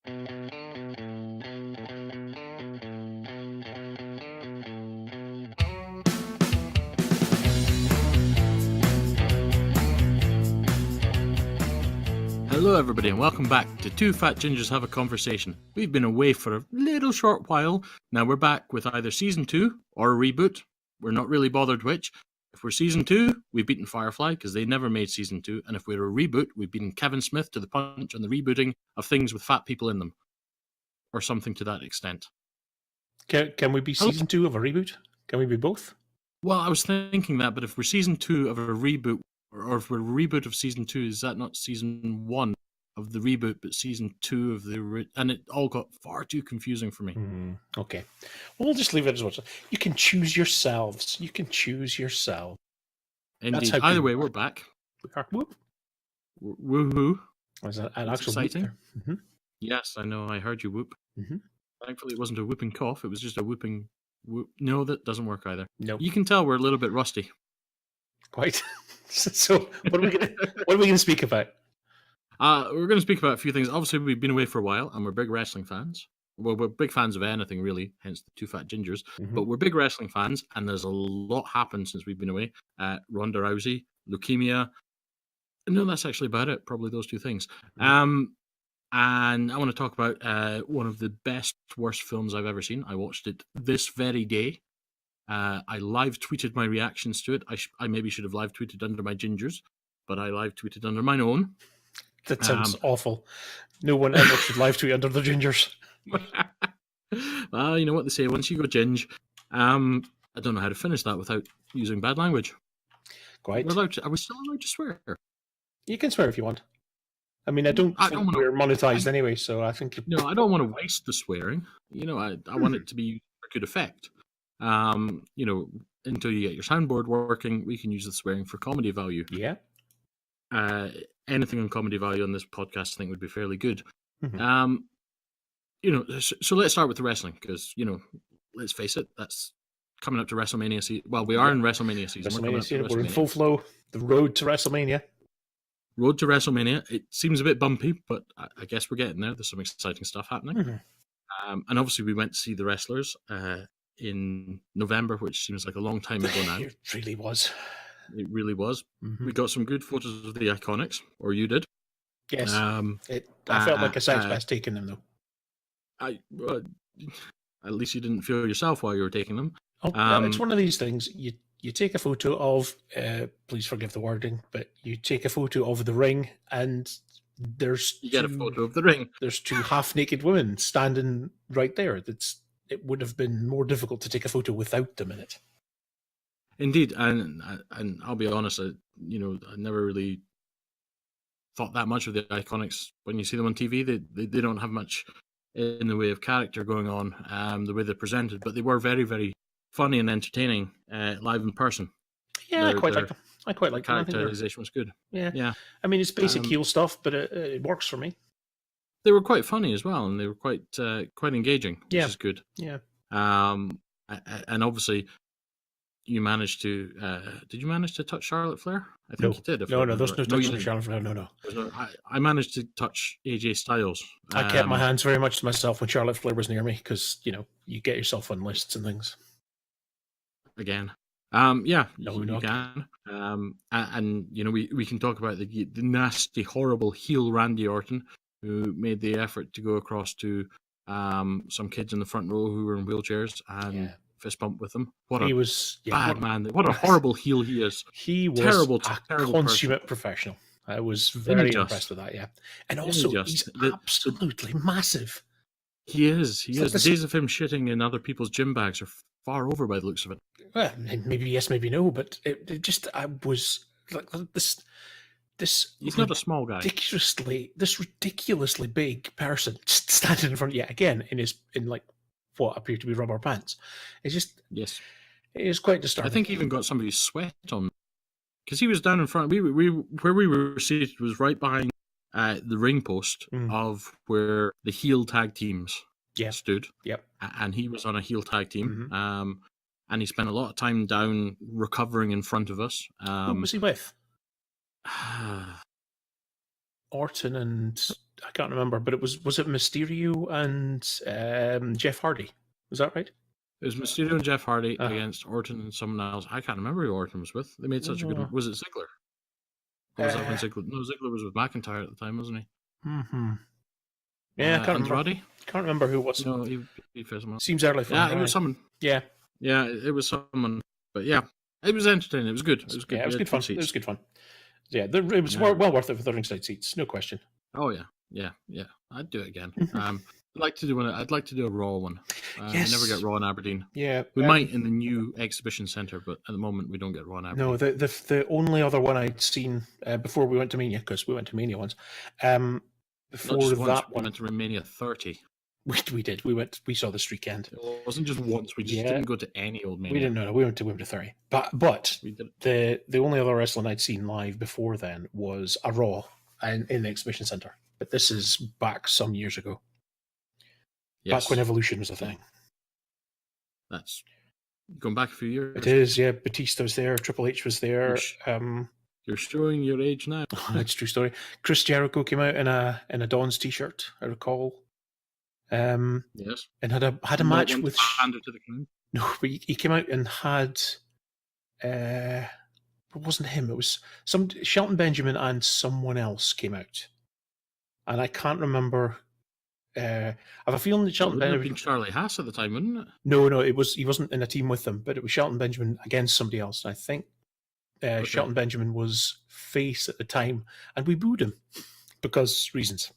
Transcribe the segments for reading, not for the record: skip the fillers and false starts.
Hello everybody and welcome back to Two Fat Gingers Have a Conversation. We've been away for a little short while. Now we're back with either Season 2 or a reboot. We're not really bothered which. If we're Season 2, we've beaten Firefly because they never made Season 2. And if we're a reboot, we've beaten Kevin Smith to the punch on the rebooting of things with fat people in them. Or something to that extent. Can we be Season 2 of a reboot? Can we be both? Well, I was thinking that, but if we're Season 2 of a reboot, or if we're a reboot of Season 2, is that not Season 1 of the reboot, but Season 2 of the... And it all got far too confusing for me. Okay. Well, we'll just leave it as what. You can choose yourselves. You can choose yourself. Indeed. Either way, we're back. Whoop. Woohoo. Was that an actual exciting? Mm-hmm. Yes, I know. I heard you whoop. Mm-hmm. Thankfully, it wasn't a whooping cough. It was just a whooping whoop. No, that doesn't work either. No. You can tell we're a little bit rusty. Quite. So, what are we going to speak about? We're going to speak about a few things. Obviously, we've been away for a while, and we're big wrestling fans. Well, we're big fans of anything, really, hence the Two Fat Gingers. Mm-hmm. But we're big wrestling fans, and there's a lot happened since we've been away. Ronda Rousey, leukemia. No, that's actually about it. Probably those two things. Mm-hmm. And I want to talk about one of the best, worst films I've ever seen. I watched it this very day. I live tweeted my reactions to it. I maybe should have live tweeted under my gingers, but I live tweeted under my own. That sounds awful. No one ever should live tweet under the gingers. Well, you know what they say. Once you go ginge, I don't know how to finish that without using bad language. Quite. Are we still allowed to swear? You can swear if you want. I mean, I don't think we're monetized anyway, so I think... No, I don't want to waste the swearing. You know, I want it to be for good effect. You know, until you get your soundboard working, we can use the swearing for comedy value. Yeah. Anything on comedy value on this podcast, I think, would be fairly good. Mm-hmm. You know, so let's start with the wrestling because, you know, let's face it, that's coming up to WrestleMania season. Well, we are in WrestleMania season. We're in full flow. The road to WrestleMania. Road to WrestleMania. It seems a bit bumpy, but I guess we're getting there. There's some exciting stuff happening. Mm-hmm. And obviously, we went to see the wrestlers in November, which seems like a long time ago now. It really was. It really was. Mm-hmm. We got some good photos of the Iconics, or you did. Yes. I felt like a size best taking them, though. At least you didn't feel yourself while you were taking them. It's one of these things. You take a photo of, please forgive the wording, but you take a photo of the ring, and you get a photo of the ring. There's two half-naked women standing right there. It would have been more difficult to take a photo without them in it. Indeed, and I'll be honest, I never really thought that much of the Iconics. When you see them on TV, they don't have much in the way of character going on, the way they're presented, but they were very, very funny and entertaining live in person. Yeah, I quite like them. The characterization was good. Yeah. I mean, it's basic heel stuff, but it works for me. They were quite funny as well, and they were quite engaging, which is good. Yeah. And obviously, you managed to... did you manage to touch Charlotte Flair? I think you did. No, there's no touching Charlotte Flair. No. I managed to touch AJ Styles. I kept my hands very much to myself when Charlotte Flair was near me, because, you get yourself on lists and things. Again. You can. And we can talk about the nasty, horrible heel Randy Orton, who made the effort to go across to some kids in the front row who were in wheelchairs and fist bump with them. He was bad man. What a horrible heel he is. He was terrible consummate professional. I was very impressed with that, And also, he's absolutely massive. He is. The days of him shitting in other people's gym bags are far over by the looks of it. Well, maybe yes, maybe no, but I was like this. He's not a small guy. This ridiculously big person standing in front. Again, in what appear to be rubber pants. It's just it is quite disturbing. I think he even got somebody's sweat on because he was down in front. We where we were seated was right behind the ring post of where the heel tag teams stood. Yep. And he was on a heel tag team. Mm-hmm. And he spent a lot of time down recovering in front of us. Who was he with? Orton and I can't remember, but was it Mysterio and Jeff Hardy? Was that right? It was Mysterio and Jeff Hardy against Orton and someone else. I can't remember who Orton was with. They made such a good. Was it Ziggler? Or was that when Ziggler? No, Ziggler was with McIntyre at the time, wasn't he? Mm-hmm. Yeah, I can't remember. Andrade? Can't remember who it was. No, he faced him up. Seems early for Yeah, it was someone. Yeah. Yeah, it was someone. But yeah, it was entertaining. It was good. It was good. Yeah, it was good fun. It was good fun. Yeah, it was well worth it for the ringside seats, no question. Oh yeah. I'd do it again. I'd like to do one. I'd like to do a Raw one. Yes. We never get Raw in Aberdeen. Yeah, we might in the new exhibition centre, but at the moment we don't get Raw in Aberdeen. No, the only other one I'd seen before we went to Mania, because we went to Mania once. Before that we went to Mania 30. We did. We saw the streak end. It wasn't just once. We just didn't go to any old Mania. We didn't know. We went to 30. But the only other wrestling I'd seen live before then was a Raw in the exhibition centre. But this is back some years ago. Yes. Back when Evolution was a thing. That's going back a few years. It is, yeah. Batista was there. Triple H was there. You're showing your age now. That's a true story. Chris Jericho came out in a Dawn's t-shirt, I recall. Yes. And had a match with. Handed to the king. No, but he came out and had. It wasn't him. It was Shelton Benjamin and someone else came out, and I can't remember. I have a feeling that Shelton Benjamin. It would have been Charlie Haas at the time, wouldn't it? No, he wasn't in a team with them, but it was Shelton Benjamin against somebody else. And I think Shelton Benjamin was face at the time, and we booed him because reasons.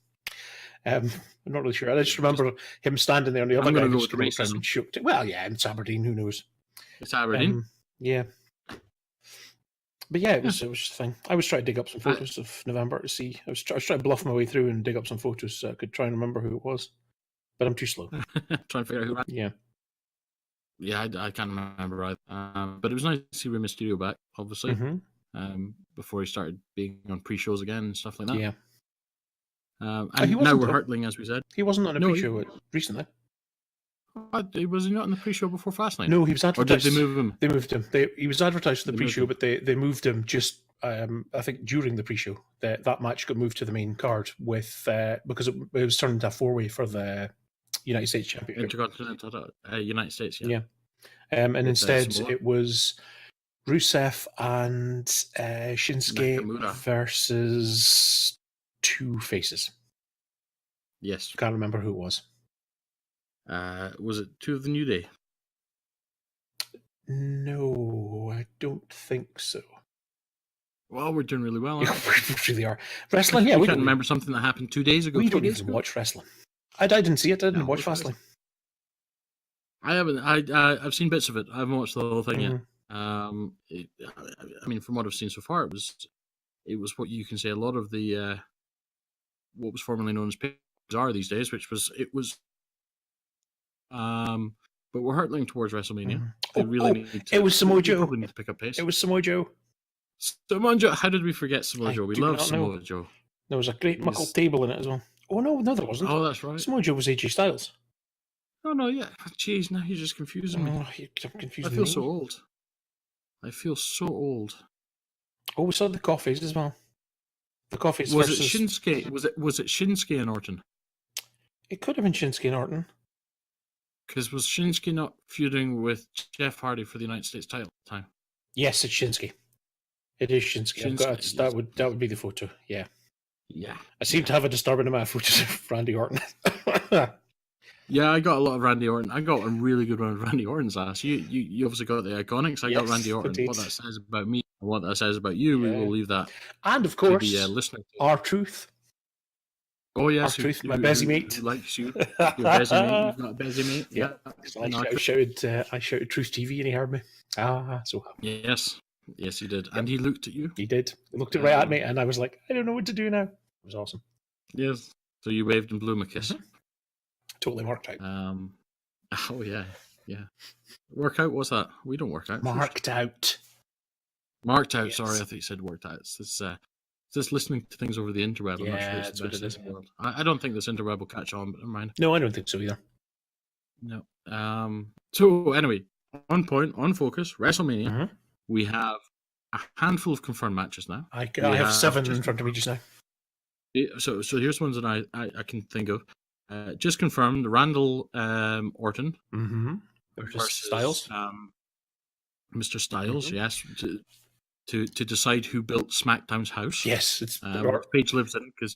I'm not really sure. I just remember him standing there, and the other guy just wrote around and shook. Well, yeah, it's Aberdeen. Who knows? It's Aberdeen. Yeah. But yeah, it was just a thing. I was trying to dig up some photos of November to see. I was trying to bluff my way through and dig up some photos so I could try and remember who it was. But I'm too slow. Trying to figure out who. Yeah. Yeah, I can't remember either. But it was nice to see Rey Mysterio back, obviously. Mm-hmm. Before he started being on pre-shows again and stuff like that. Yeah. And now we're hurtling, as we said. He wasn't on a pre-show recently. Was he not in the pre-show before Fastlane? No, he was advertised. Or did they move him? They moved him. He was advertised for the pre-show, but they moved him just, I think, during the pre-show. That match got moved to the main card with because it was turned into a four-way for the United States Championship. Intercontinental United States, yeah. And instead, it was Rusev and Shinsuke Nakamura versus two faces. Yes. Can't remember who it was. Was it two of the New Day? No, I don't think so. Well, we're doing really well, aren't we? We really are. Wrestling, yeah. We can't remember something that happened 2 days ago. We don't even watch wrestling. I didn't see it. I didn't watch Fastlane. I haven't. I've seen bits of it. I haven't watched the whole thing yet. I mean, from what I've seen so far, it was what you can say a lot of the what was formerly known as are these days, but we're hurtling towards WrestleMania. It was Samoa Joe. Probably need to pick up pace. It was Samoa Joe. Samoa Joe. How did we forget Samoa Joe? We love Samoa Joe. There was a great muckle table in it as well. Oh no, there wasn't. Oh, that's right. Samoa Joe was AJ Styles. Oh no, yeah. Jeez, now you're just confusing me. You're confusing me. I feel so old. Oh, we saw the coffees as well. The coffees. Was it Shinsuke? Was it Shinsuke and Orton? It could have been Shinsuke and Orton. Because was Shinsuke not feuding with Jeff Hardy for the United States title at the time? Yes, it's Shinsuke. It is Shinsuke. That would be the photo. Yeah. Yeah. I seem to have a disturbing amount of photos of Randy Orton. Yeah, I got a lot of Randy Orton. I got a really good one of Randy Orton's ass. You obviously got the Iconics. I got Randy Orton. Indeed. What that says about me and what that says about you, we will leave that. And of course, to the listening to. R-Truth. Oh yes, R-Truth, my Bezzy mate. Who likes you? Your Bezzy mate. You've got a Bezzy mate. Yeah. I shouted Truth TV, and he heard me. So happy. Yes, he did, and he looked at you. He did. He looked right at me, and I was like, I don't know what to do now. It was awesome. Yes. So you waved and blew him a kiss. Mm-hmm. Totally worked out. Oh yeah. Workout? What's that? We don't work out. Marked out. Marked out. Yes. Sorry, I thought you said worked out. It's just listening to things over the interweb. Yeah, I'm not sure that's what it is. I don't think this interweb will catch on, but never mind. No, I don't think so either. No. So anyway, on focus, WrestleMania. Mm-hmm. We have a handful of confirmed matches now. I have 7 in front of me just now. So here's ones that I can think of. Just confirmed Randall Orton Versus versus Styles. Mr. Styles. Yes, to decide who built SmackDown's house. Yes, it's which Paige lives in because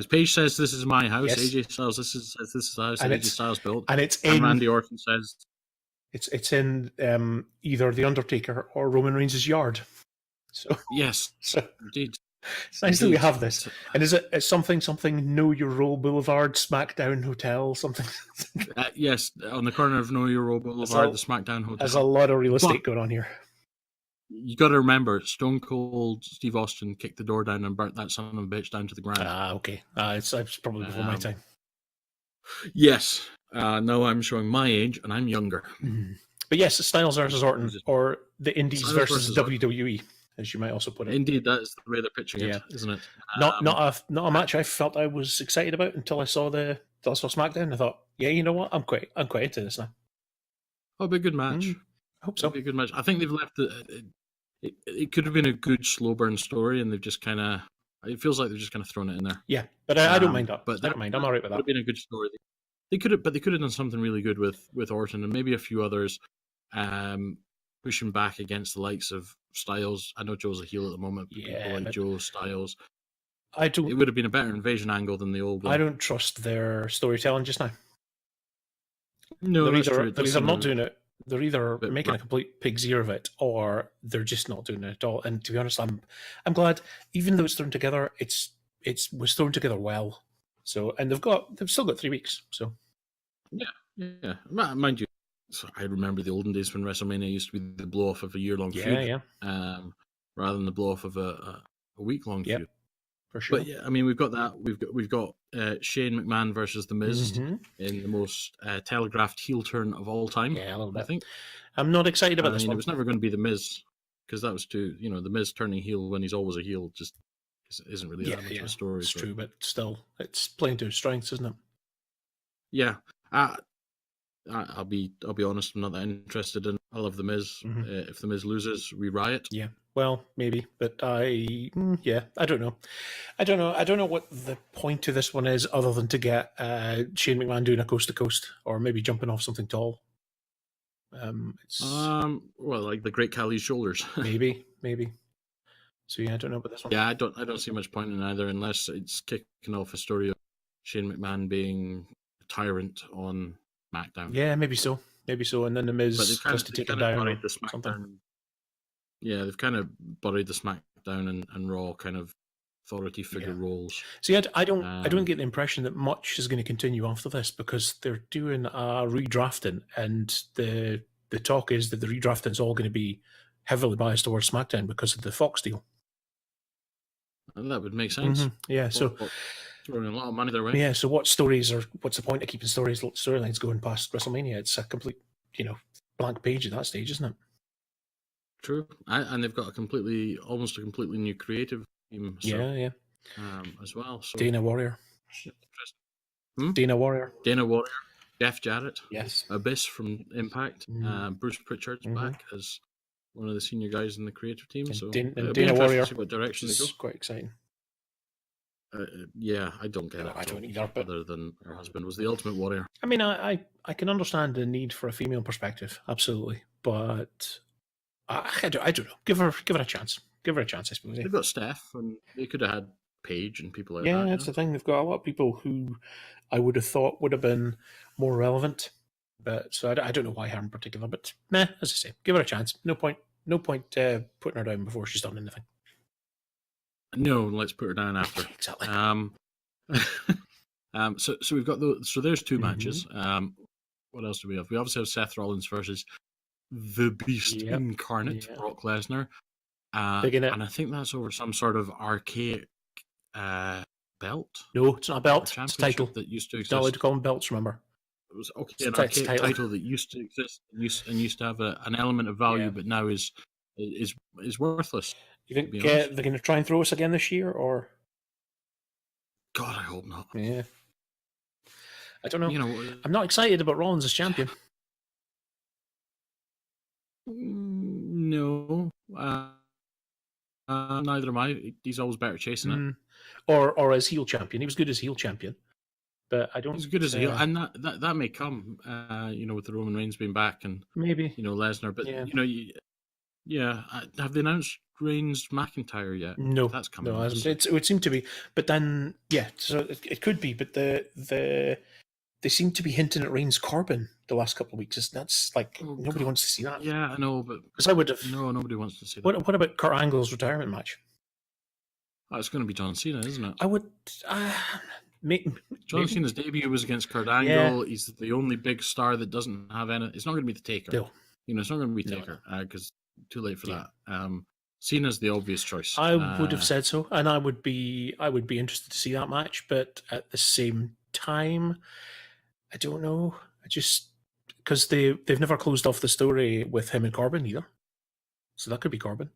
Paige says this is my house. Yes. AJ Styles says this is the house And that AJ Styles built. and it's And in Randy Orton says it's in either the Undertaker or Roman Reigns' yard. So yes, so indeed. it's nice that we have this. And is it something Know Your Role Boulevard, SmackDown Hotel, something? Yes, on the corner of Know Your Role Boulevard, the SmackDown Hotel. There's a lot of real estate going on here. You got to remember, Stone Cold Steve Austin kicked the door down and burnt that son of a bitch down to the ground. Okay. It's probably before my time. Yes. No, I'm showing my age, and I'm younger. But yes, Styles versus Orton, or the Indies versus WWE, as you might also put it. Indeed, that is the way they're pitching it, isn't it? Not a match I felt I was excited about until I saw SmackDown. I thought, yeah, you know what, I'm quite into this now. Oh, it'll be a good match. I hope so. It'll be a good match. I think they've left it could have been a good slow burn story, and they've just kind of. It feels like they've just kind of thrown it in there. Yeah, but I don't mind that. But I don't mind. I'm all right with that. It would have been a good story. They could have done something really good with Orton and maybe a few others, pushing back against the likes of Styles. I know Joe's a heel at the moment. But people like Joe, Styles. It would have been a better invasion angle than the old one. I don't trust their storytelling just now. No, they're either not doing it. They're either making a complete pig's ear of it, or they're just not doing it at all. And to be honest, I'm glad, even though it's thrown together, it was thrown together well. So, and they've still got 3 weeks. So, yeah. Mind you, I remember the olden days when WrestleMania used to be the blow off of a year-long feud, rather than the blow off of a week-long feud. For sure. But yeah, I mean, we've got that. We've got Shane McMahon versus The Miz in the most telegraphed heel turn of all time. Yeah, a little bit. I think. I'm not excited about this one. It was never going to be The Miz because that was too. The Miz turning heel when he's always a heel just isn't really that much of a story. It's true, but still, it's playing to his strengths, isn't it? Yeah. I'll be honest. I'm not that interested in. I love The Miz. If The Miz loses, we riot. Yeah. Well, maybe, but I don't know. I don't know what the point to this one is, other than to get Shane McMahon doing a coast to coast, or maybe jumping off something tall. Well, like the Great Khali's shoulders. maybe. So yeah, I don't know about this one. Yeah, I don't see much point in either, unless it's kicking off a story of Shane McMahon being a tyrant on SmackDown. Yeah, maybe so, and then The Miz has to take it down or something. Yeah, they've kind of buried the SmackDown and Raw kind of authority figure roles. See, I don't get the impression that much is going to continue after this, because they're doing a redrafting, and the talk is that the redrafting is all going to be heavily biased towards SmackDown because of the Fox deal. And that would make sense. Yeah, so throwing a lot of money their way. Yeah, so what's the point of keeping storylines going past WrestleMania? It's a complete, blank page at that stage, isn't it? True, and they've got almost a completely new creative team. So, as well. So. Dana Warrior. Dana Warrior. Jeff Jarrett. Yes. Abyss from Impact. Bruce Pritchard's back as one of the senior guys in the creative team. And so Dana Warrior. To see what direction they go. Quite exciting. Yeah, I don't get it. I don't either. But other than her husband was the Ultimate Warrior. I mean, I can understand the need for a female perspective, absolutely, but I don't know. Give her a chance. Give her a chance, I suppose. They've got Steph, and they could have had Paige and people like that. Yeah, that's the thing. They've got a lot of people who I would have thought would have been more relevant. But so I don't know why her in particular. But as I say, give her a chance. No point putting her down before she's done anything. No, let's put her down after. Exactly. So we've got so there's two matches. What else do we have? We obviously have Seth Rollins versus the Beast incarnate, Brock Lesnar. And I think that's over some sort of archaic belt. No, it's not a belt. It's a title that used to exist. Not allowed to call them belts, remember? It was an archaic title that used to exist and used to have an element of value, but now is worthless. You think they're going to try and throw us again this year, or? God, I hope not. Yeah. I don't know. I'm not excited about Rollins as champion. No. Neither am I. He's always better chasing it. Or as heel champion. He was good as heel champion, but I don't. He's good as a heel, and that may come, with the Roman Reigns being back and maybe Lesnar. But have they announced Reigns McIntyre yet? No, that's coming. No, it would seem to be. But then, so it could be. But they seem to be hinting at Reigns Corbin the last couple of weeks. That's like nobody wants to see that. Yeah, I know, but because I would have. No, nobody wants to see that. What about Kurt Angle's retirement match? Oh, it's going to be John Cena, isn't it? I would. John Cena's debut was against Kurt Angle. Yeah. He's the only big star that doesn't have any. It's not going to be the Taker. No. It's not going to be Taker because too late for that. Cena's the obvious choice. I would have said so, and I would be interested to see that match. But at the same time, I don't know. I just because they've never closed off the story with him and Corbin either, so that could be Corbin.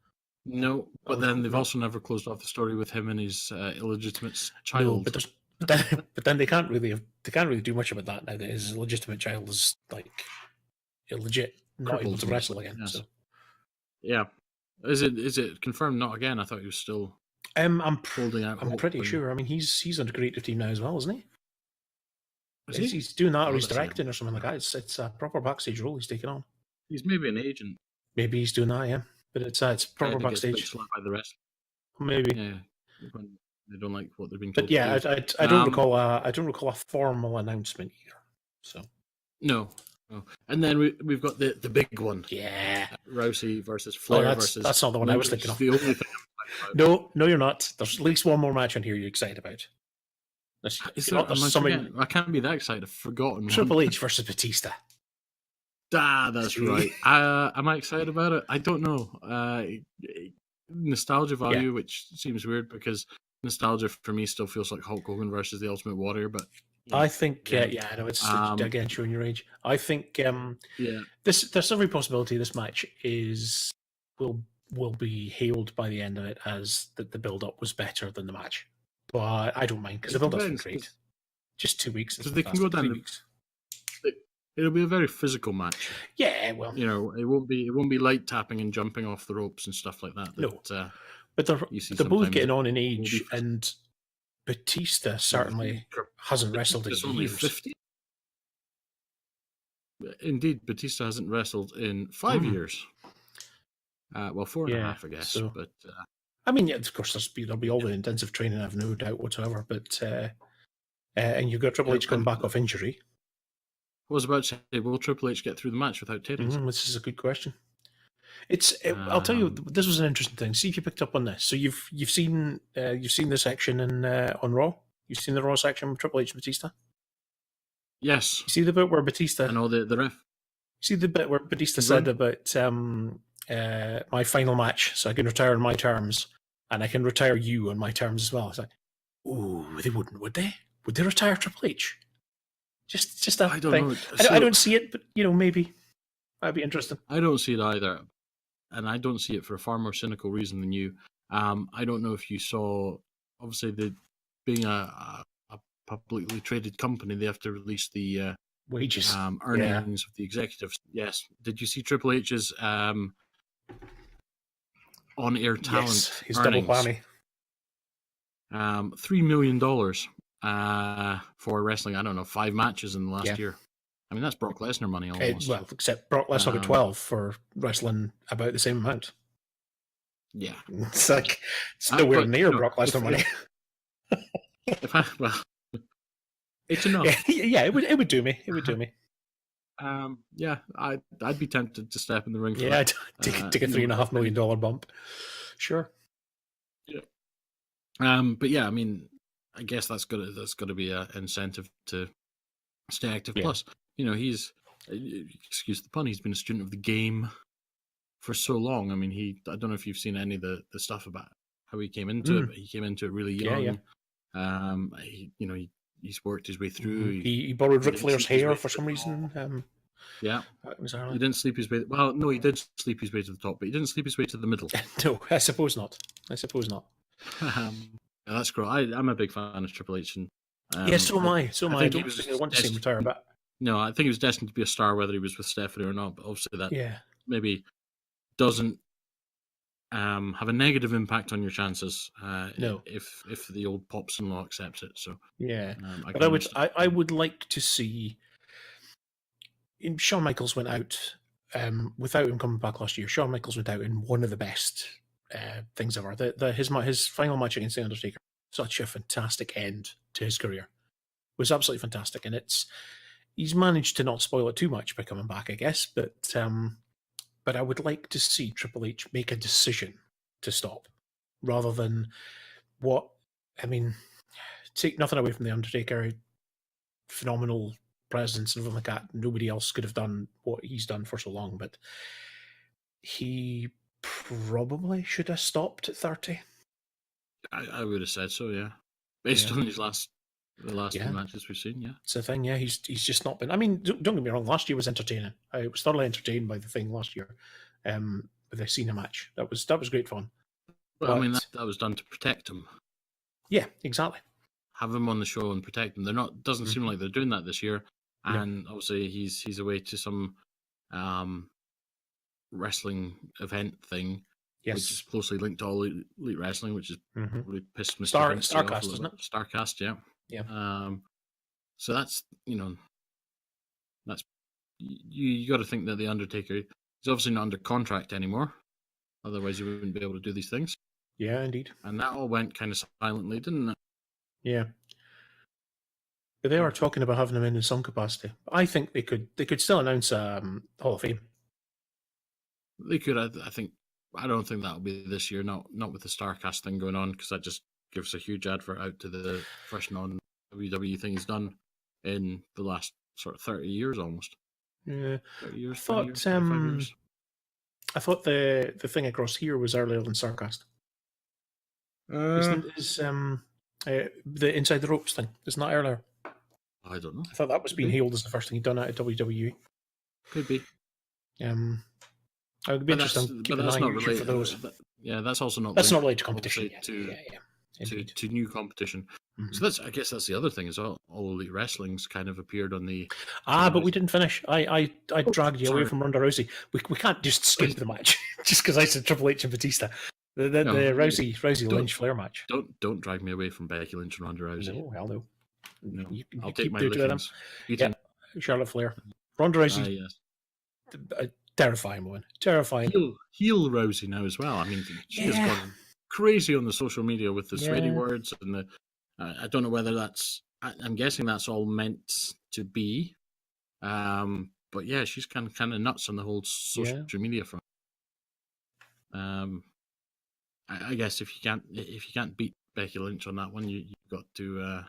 No, but then they've also never closed off the story with him and his illegitimate child. No, but then they can't really do much about that now that his illegitimate child is like illegit, not able to wrestle again. Yes. So. Yeah, is it confirmed not again? I thought he was still. I'm pretty sure. I mean, he's on the creative team now as well, isn't he? He's doing that, or he's directing, or something like that. It's a proper backstage role he's taking on. He's maybe an agent. Maybe he's doing that, yeah. But it's proper backstage. By the rest. Maybe. Yeah. They don't like what they're being told. But yeah, I don't recall a formal announcement either. So. No. And then we've got the big one. Yeah. Rousey versus Flair versus. That's not the one I was thinking of. The only thing. No, you're not. There's at least one more match on here you're excited about. I can't be that excited. I've forgotten. Triple H versus Batista. That's right. Am I excited about it? I don't know. Nostalgia value, which seems weird because nostalgia for me still feels like Hulk Hogan versus the Ultimate Warrior. But I think, I know it's again showing your age. I think, there's every possibility this match will be hailed by the end of it as that the build up was better than the match. But I don't mind because the build up's been great. Just 2 weeks. So they can go down. It'll be a very physical match. Yeah, well, it won't be light tapping and jumping off the ropes and stuff like that. No, but they're both getting on in age, and Batista certainly hasn't wrestled in years. 50. Indeed, Batista hasn't wrestled in 5 years. 4.5, I guess. So, but I mean, of course, there'll be all the intensive training. I've no doubt whatsoever. But and you've got Triple H coming back off injury. I was about to say, will Triple H get through the match without tapings? This is a good question. I'll tell you, this was an interesting thing. See if you picked up on this. So you've seen the section on Raw. You've seen the Raw section with Triple H and Batista. Yes. You see the bit where Batista. I know the ref. You see the bit where Batista said about my final match, so I can retire on my terms, and I can retire you on my terms as well. It's like, ooh, they wouldn't, would they? Would they retire Triple H? Just that I don't thing. know. I don't see it, but maybe that'd be interesting. I don't see it either, and I don't see it for a far more cynical reason than you. I don't know if you saw, obviously, being a publicly traded company, they have to release the wages, earnings of the executives. Yes. Did you see Triple H's on-air talent? Yes, his earnings? double whammy. $3 million for wrestling. I don't know, 5 matches in the last year. I mean, that's Brock Lesnar money almost. Well, except Brock Lesnar got 12 for wrestling about the same amount. Yeah, it's like nowhere near Brock Lesnar money. It's enough. Yeah, it would do me. It would do me. Yeah, I'd be tempted to step in the ring for that. Take a $3.5 million bump. Sure. Yeah. But yeah, I mean, I guess that's got to be an incentive to stay active. Yeah. Plus, he's, excuse the pun, he's been a student of the game for so long. I mean, I don't know if you've seen any of the stuff about how he came into it, but he came into it really young. Yeah. He's worked his way through. He borrowed Ric Flair's hair for some reason. Yeah. He didn't sleep his way. Well, no, he did sleep his way to the top, but he didn't sleep his way to the middle. No, I suppose not. Yeah, that's great. I'm a big fan of Triple H. And, so am I. I want to see him retire, but no, I think he was destined to be a star, whether he was with Stephanie or not. But obviously, that maybe doesn't have a negative impact on your chances No. if the old pops-in-law accepts it. So Yeah. I But can understand. I would like to see. Shawn Michaels went out without him coming back last year. Shawn Michaels went out in one of the best things ever. His final match against the Undertaker, such a fantastic end to his career, was absolutely fantastic, and he's managed to not spoil it too much by coming back, I guess. But I would like to see Triple H make a decision to stop, rather than what I mean. Take nothing away from the Undertaker, phenomenal presence and everything like that. Nobody else could have done what he's done for so long, but he probably should have stopped at 30. I would have said so, yeah. Based Yeah. on the last Yeah. few matches we've seen, yeah. It's the thing, yeah. He's just not been. I mean, don't get me wrong. Last year was entertaining. I was thoroughly entertained by the thing last year, with the Cena match. That was great fun. Well, I mean, But that was done to protect him. yeah, exactly. Have him on the show and protect him. They're not. Doesn't seem like they're doing that this year. No. And obviously, he's away to some wrestling event thing, Yes. which is closely linked to all elite wrestling, which is probably pissed Mr. Vince Starcast, off a isn't little it? bit. Starcast, yeah. Yeah. So that's that's you got to think that the Undertaker is obviously not under contract anymore. Otherwise, he wouldn't be able to do these things. Yeah, indeed. And that all went kind of silently, didn't it? Yeah. But they are talking about having him in some capacity. I think they could still announce Hall of Fame. They could. I think. I don't think that'll be this year. Not with the Starcast thing going on, because that just gives a huge advert out to the first non-WWE thing he's done in the last sort of 30 years almost. Yeah. 30 years, I thought 25 years. I thought the thing across here was earlier than Starcast. Is the Inside the Ropes thing? Isn't that earlier? I don't know. I thought that was being hailed as the first thing he'd done out of WWE. Could be. I would be interested. Keep an eye on YouTube for those. Yeah, that's also not. That's not related to competition. To new competition. So I guess that's the other thing is all Elite Wrestling's kind of appeared on the. But we didn't finish. I dragged you away from Ronda Rousey. We can't just skip the match just because I said Triple H and Batista. The Rousey Lynch Flair match. Don't drag me away from Becky Lynch and Ronda Rousey. No, hell no. No, I'll take my lickings. Yeah, Charlotte Flair, Ronda Rousey. Yes. A terrifying one. Terrifying. Heel Rousey now as well. I mean, she has gone crazy on the social media with the sweaty words and the. I don't know whether that's. I'm guessing that's all meant to be. But yeah, she's kind of nuts on the whole social media front. I guess if you can't beat Becky Lynch on that one, you've got to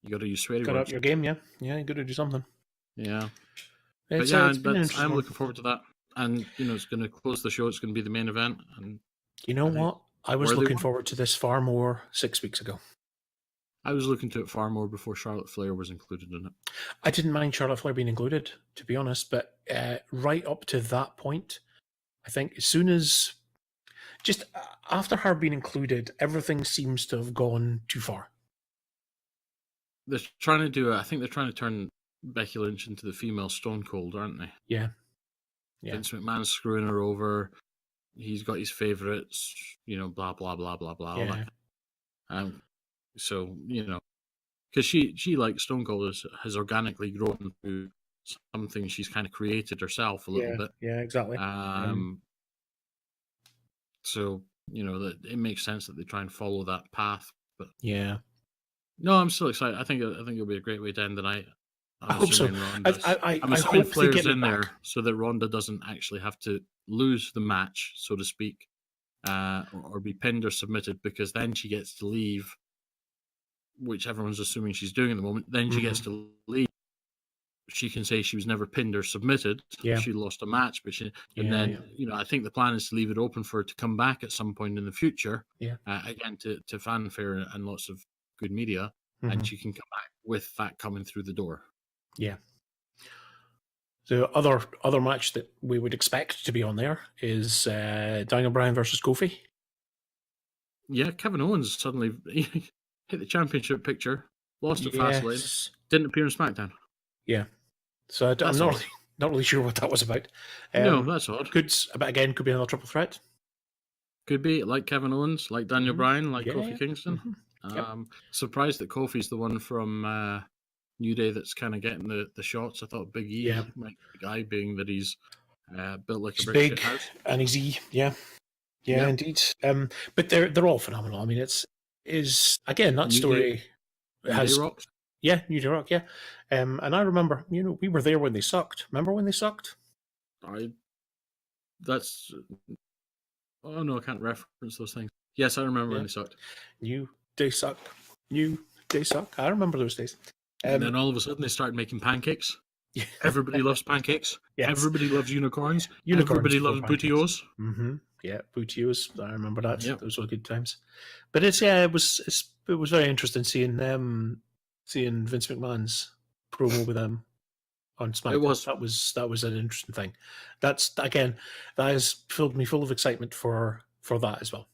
use sweary words. Got up your game, yeah. You got to do something. Yeah. I'm looking forward to that. And it's going to close the show. It's going to be the main event. And you know what? I was looking forward to this far more 6 weeks ago. I was looking to it far more before Charlotte Flair was included in it. I didn't mind Charlotte Flair being included, to be honest, but right up to that point, I think as soon as just after her being included, everything seems to have gone too far. They're trying to I think they're trying to turn Becky Lynch into the female Stone Cold, aren't they? Yeah. Vince McMahon's screwing her over. He's got his favourites, blah, blah, blah, blah, blah. Yeah. So, because she like Stone Cold has organically grown through something she's kind of created herself a little bit. Yeah, exactly. So, that it makes sense that they try and follow that path. But yeah. No, I'm still excited. I think it'll be a great way to end the night. I hope so. I'm assuming Flair's in there so that Ronda doesn't actually have to lose the match, so to speak, or be pinned or submitted, because then she gets to leave, which everyone's assuming she's doing at the moment. Then she gets to leave. She can say she was never pinned or submitted. Yeah. She lost a match, but I think the plan is to leave it open for her to come back at some point in the future. Yeah. Again, to fanfare and lots of good media, and she can come back with that coming through the door. Yeah. The other match that we would expect to be on there is Daniel Bryan versus Kofi. Yeah, Kevin Owens suddenly hit the championship picture, lost at Fastlane, didn't appear in SmackDown. Yeah, so I'm not really sure what that was about. No, that's odd. But again, could be another triple threat. Could be like Kevin Owens, like Daniel Bryan, like Kofi Kingston. Surprised that Kofi's the one from New Day that's kind of getting the shots. I thought Big E might be the guy, being that he's built like he's a brick big shit house. and he's E. Yeah, indeed. But they're all phenomenal. I mean, is again that New story has Day rocks. Yeah, New Day Rock. Yeah, and I remember, we were there when they sucked. Remember when they sucked? That's. Oh no, I can't reference those things. Yes, I remember when they sucked. New Day suck. New Day suck. I remember those days. And then all of a sudden they started making pancakes. Everybody loves pancakes. Yes. Everybody loves unicorns. Everybody loves bootios. Mm-hmm. Yeah, bootios. I remember that. Yep. Those were good times. But it was very interesting seeing Vince McMahon's promo with them on SmackDown. It was. That was an interesting thing. That has filled me full of excitement for that as well.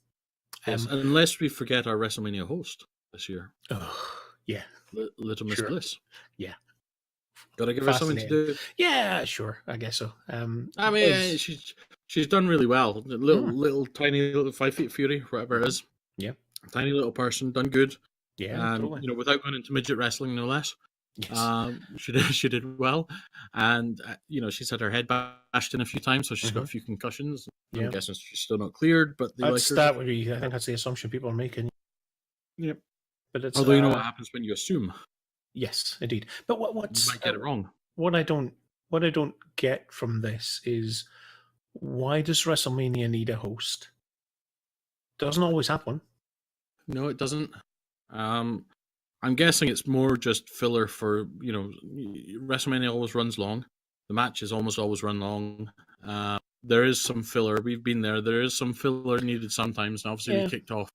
Yes, unless we forget our WrestleMania host this year. Oh, yeah. Little Miss Bliss. Yeah. Gotta give her something to do. Yeah, sure. I guess so. I mean, she's done really well. Little tiny little 5 feet Fury, whatever it is. Yeah. Tiny little person, done good. Yeah, totally. Without going into midget wrestling, no less. Yes. She did well, and she's had her head bashed in a few times, so she's got a few concussions. I'm guessing she's still not cleared, but I think that's the assumption people are making. Yep. But it's although you know what happens when you assume. Yes, indeed. But you might get it wrong. What I don't get from this is, why does WrestleMania need a host? Doesn't always happen. No, it doesn't. I'm guessing it's more just filler for, WrestleMania always runs long. The matches almost always run long. There is some filler. We've been there. There is some filler needed sometimes. And obviously, we kicked off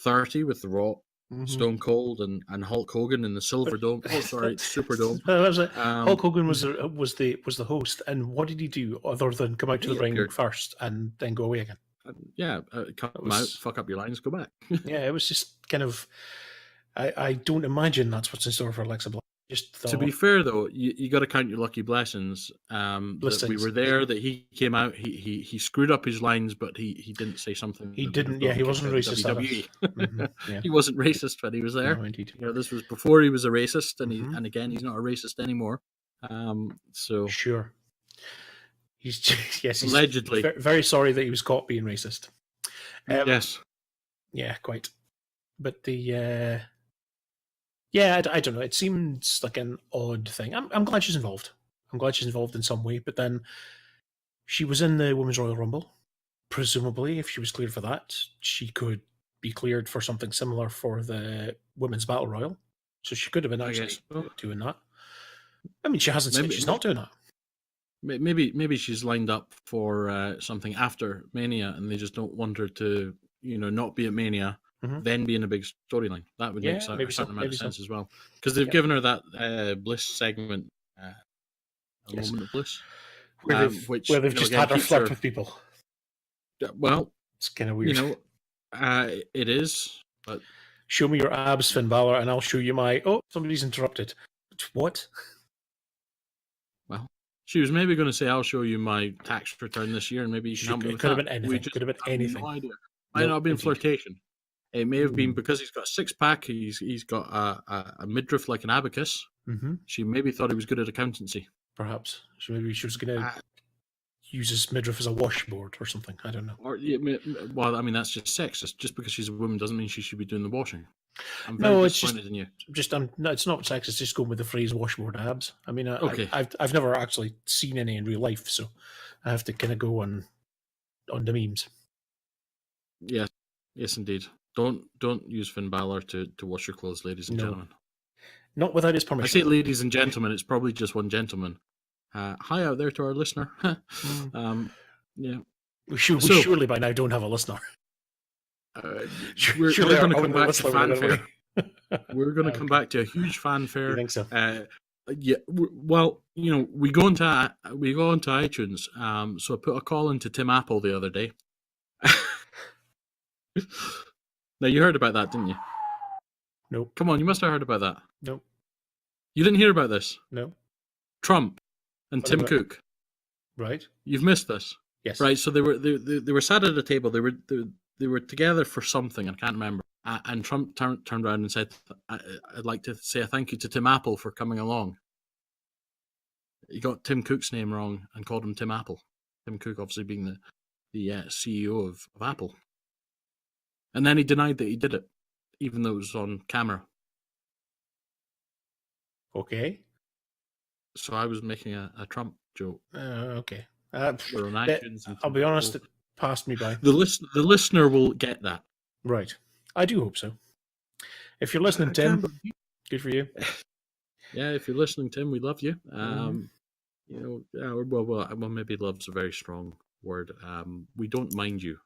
30 with The Rock, Stone Cold, and Hulk Hogan in the Silver Dome. Oh, sorry, Superdome. Hulk Hogan was the host, and what did he do other than come out to the ring first and then go away again? Come out, fuck up your lines, go back. It was just kind of. I don't imagine that's what's in store for Alexa Bliss. To be fair, though, you got to count your lucky blessings. That we were there, that he came out, he screwed up his lines, but he didn't say something. He didn't. Yeah, he wasn't racist. He wasn't racist when he was there. No, indeed. This was before he was a racist, and again, he's not a racist anymore. So sure. He's allegedly very sorry that he was caught being racist. Yes. Yeah, quite. But the. Yeah, I don't know. It seems like an odd thing. I'm glad she's involved. I'm glad she's involved in some way. But then she was in the Women's Royal Rumble. Presumably, if she was cleared for that, she could be cleared for something similar for the Women's Battle Royal. So she could have been actually doing that. I mean, she hasn't said she's not doing that. Maybe she's lined up for something after Mania, and they just don't want her to, not be at Mania. Then be in a big storyline. That would make a certain amount of sense as well. Because they've given her that Bliss segment, Moment of Bliss. Where they've just had her flirt with people. Well, it's kind of weird. It is. But show me your abs, Finn Balor, and I'll show you my... Oh, somebody's interrupted. What? Well, she was maybe going to say, I'll show you my tax return this year, and maybe you can help me with that. It could have been anything. No idea. Might not have been flirtation. It may have been because he's got a six-pack, he's got a midriff like an abacus. She maybe thought he was good at accountancy. Perhaps. She was going to use his midriff as a washboard or something. I don't know. Well, I mean, that's just sexist. Just because she's a woman doesn't mean she should be doing the washing. I'm very disappointed in you. No, it's not sexist. Just going with the phrase washboard abs. I mean, I've never actually seen any in real life, so I have to kind of go on the memes. Yes, indeed. Don't use Finn Balor to wash your clothes, ladies and gentlemen. Not without his permission. I say ladies and gentlemen, it's probably just one gentleman. Hi out there to our listener. Yeah. We surely by now don't have a listener. We're going to come back to fanfare. We're going to come back to a huge fanfare. You think so? Well, we go into iTunes. So I put a call into Tim Apple the other day. Now, you heard about that, didn't you? Nope. Come on, you must have heard about that. Nope. You didn't hear about this? No. Trump and Tim Cook. Right. You've missed this. Yes. Right. So they were sat at a table. They they were together for something. I can't remember. And Trump turned around and said, "I'd like to say a thank you to Tim Apple for coming along." He got Tim Cook's name wrong and called him Tim Apple. Tim Cook, obviously being the CEO of Apple, and then he denied that he did it, even though it was on camera. Okay. So I was making a Trump joke. Okay. We're on iTunes and I'll be honest, it passed me by. The listener will get that. Right. I do hope so. If you're listening, Tim, good for you. Yeah, if you're listening, Tim, we love you. You know, well, maybe love's a very strong word. We don't mind you.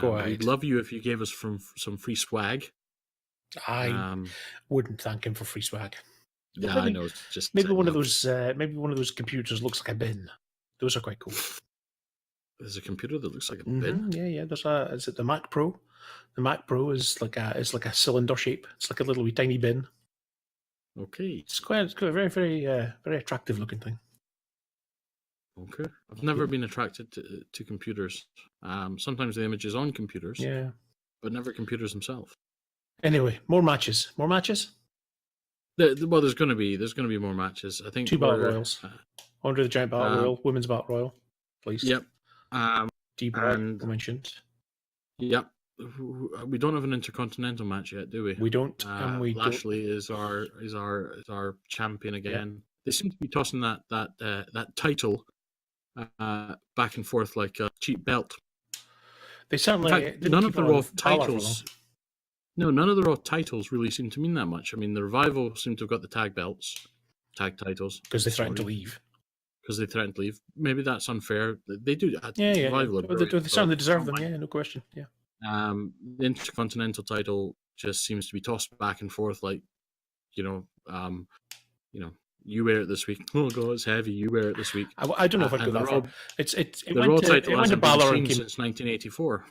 Go ahead. We'd love you if you gave us some free swag. I wouldn't thank him for free swag. Yeah, maybe, I know. It's just maybe one of those. Maybe one of those computers looks like a bin. Those are quite cool. There's a computer that looks like a bin. Yeah. There's a. Is it the Mac Pro? The Mac Pro is like a cylinder shape. It's like a little wee tiny bin. Okay. It's quite a very, very, very attractive looking thing. Okay. I've never been attracted to computers. Sometimes the images on computers. Yeah. But never computers themselves. Anyway, more matches. More matches. Well, there's going to be more matches. I think 2 battle royals. Andre the Giant battle royal, women's battle royal, please. Yep. D-Bag mentioned. Yep. We don't have an intercontinental match yet, do we? We don't. Lashley is our champion again. Yep. They seem to be tossing that title back and forth like a cheap belt. They certainly. In fact, none of the Raw titles. No, none of the Raw titles really seem to mean that much. I mean, the Revival seem to have got the tag titles. Because they threatened to leave. Because they threatened to leave. Maybe that's unfair. They do. Revival they certainly deserve them. Yeah, no question. Yeah. The Intercontinental title just seems to be tossed back and forth, like, you wear it this week. Oh God, it's heavy. You wear it this week. I don't know if I'd go that far. The Raw title hasn't been changed since 1984.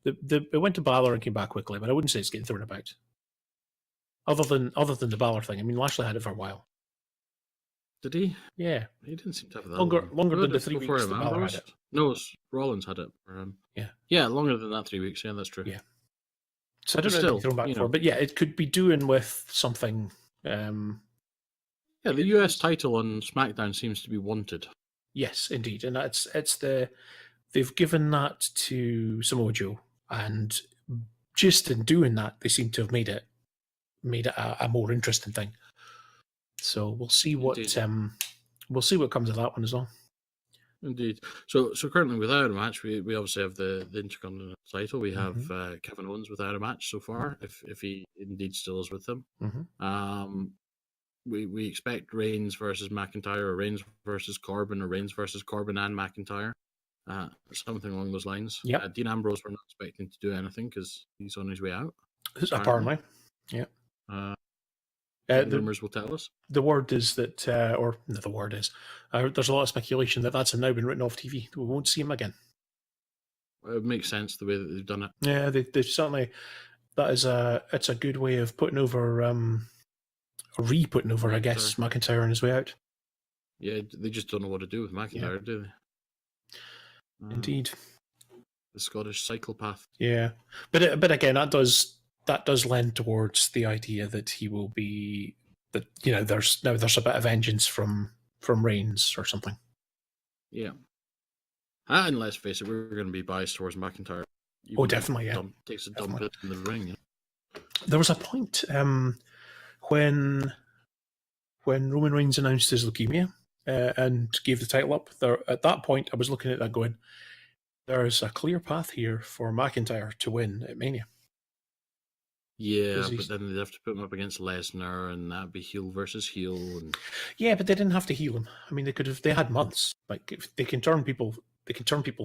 It went to Balor and came back quickly, but I wouldn't say it's getting thrown about. Other than the Balor thing, I mean, Lashley had it for a while. Did he? Yeah, he didn't seem to have that longer than the 3 weeks that Balor had it. No, Rollins had it for him. Yeah, longer than that 3 weeks. Yeah, that's true. Yeah. So I don't know if thrown back for, but yeah, it could be doing with something. Yeah, the US title on SmackDown seems to be wanted. Yes, indeed, and they've given that to Samoa Joe, and just in doing that, they seem to have made it a more interesting thing. So we'll see what comes of that one as well. Indeed. So currently without a match, we obviously have the Intercontinental title. We have Kevin Owens without a match so far, if he indeed still is with them. We expect Reigns versus McIntyre, or Reigns versus Corbin, or Reigns versus Corbin and McIntyre. Something along those lines. Yeah. Dean Ambrose, we're not expecting to do anything because he's on his way out. Apparently. Yeah. The rumors will tell us. The word is that, there's a lot of speculation that's now been written off TV. We won't see him again. It makes sense the way that they've done it. Yeah, they've certainly. It's a good way of putting over, re-putting over, I guess, McIntyre on his way out. Yeah, they just don't know what to do with McIntyre, do they? Indeed. The Scottish psychopath. Yeah, but again, that does lend towards the idea that he will be that there's a bit of vengeance from Reigns or something. Yeah, and let's face it, we're going to be biased towards McIntyre. Definitely, yeah. Takes a dump in the ring. Yeah. There was a point when Roman Reigns announced his leukemia and gave the title up. At that point, I was looking at that going, there's a clear path here for McIntyre to win at Mania. Yeah, but then they'd have to put him up against Lesnar, and that'd be heel versus heel. And yeah, but they didn't have to heel him. I mean, they had months. Like, if they can turn people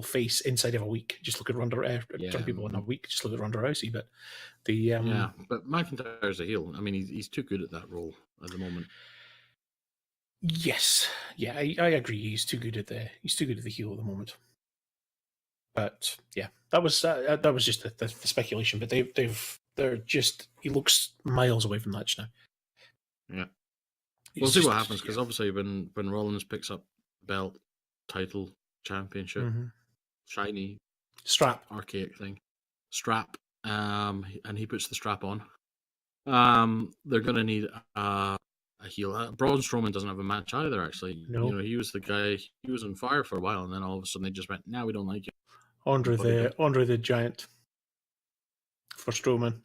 face inside of a week. Just look at Ronda. Turn people in a week. Just look at Ronda Rousey. But but McIntyre's a heel. I mean, he's too good at that role at the moment. Yes, yeah, I agree. He's too good at the heel at the moment. But yeah, that was just the speculation. But he looks miles away from that just now. Yeah, we'll see what happens, because obviously when Rollins picks up belt, title, championship, shiny Strap. archaic thing. Strap. And he puts the strap on. They're going to need a heel. Braun Strowman doesn't have a match either, actually. No. You know, he was the guy, he was on fire for a while, and then all of a sudden they just went, "Now we don't like you." Andre the Giant for Strowman.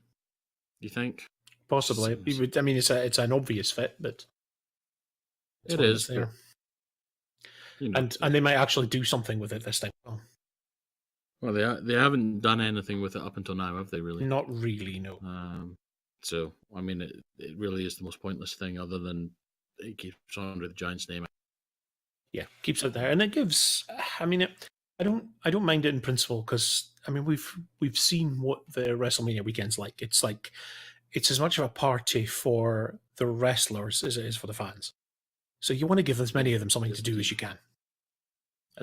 You think? Possibly. He would, I mean, it's an obvious fit, but it is there. You know, and they might actually do something with it this time. Well, they haven't done anything with it up until now, have they? Really? Not really, no. So I mean, it really is the most pointless thing, other than it keeps Andre the Giant's name. Yeah, keeps it there, and it gives. I mean, I don't mind it in principle, because I mean we've seen what the WrestleMania weekend's like. It's as much of a party for the wrestlers as it is for the fans. So you want to give as many of them something to do as you can.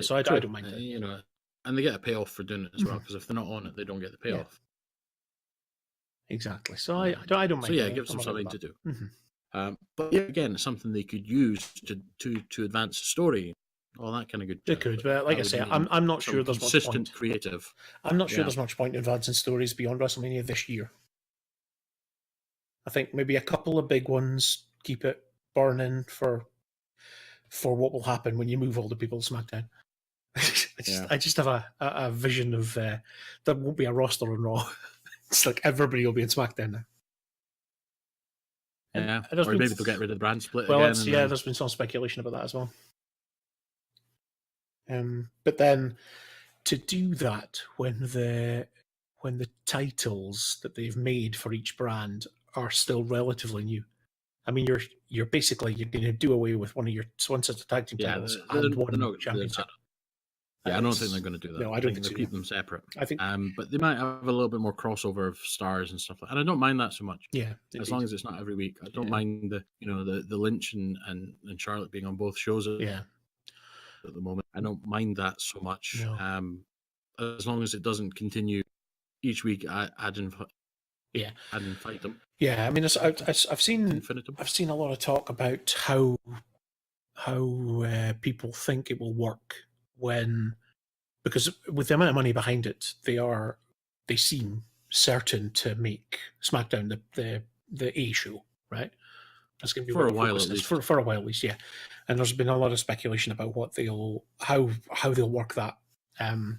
So I don't mind it. You know, and they get a payoff for doing it as well, because if they're not on it, they don't get the payoff. Exactly. So I don't mind. So yeah, it gives them something to do. Mm-hmm. But yeah, again, it's something they could use to advance the story, all that kind of good. They could, but like I say, I'm not sure there's much point. Creative. I'm not sure there's much point in advancing stories beyond WrestleMania this year. I think maybe a couple of big ones, keep it burning for what will happen when you move all the people to SmackDown. I just have a vision of there won't be a roster on Raw. It's like everybody will be in SmackDown now. Yeah, or maybe they'll get rid of the brand split again. Well, there's been some speculation about that as well. But then to do that when the titles that they've made for each brand are still relatively new. I mean, you're basically going to do away with one sets of tag team titles and one championship. Yeah, I don't think they're going to do that. No, I don't think they'll keep them separate. I think, but they might have a little bit more crossover of stars and stuff like that. And I don't mind that so much. Yeah, as long as it's not every week. I don't mind the Lynch and Charlotte being on both shows. At the moment, I don't mind that so much. No. As long as it doesn't continue each week, add and fight them. Yeah, I mean, I've seen a lot of talk about how people think it will work because with the amount of money behind it, they seem certain to make SmackDown the A show, right? That's going to be for a while at least. For a while at least, yeah. And there's been a lot of speculation about how they'll work that. And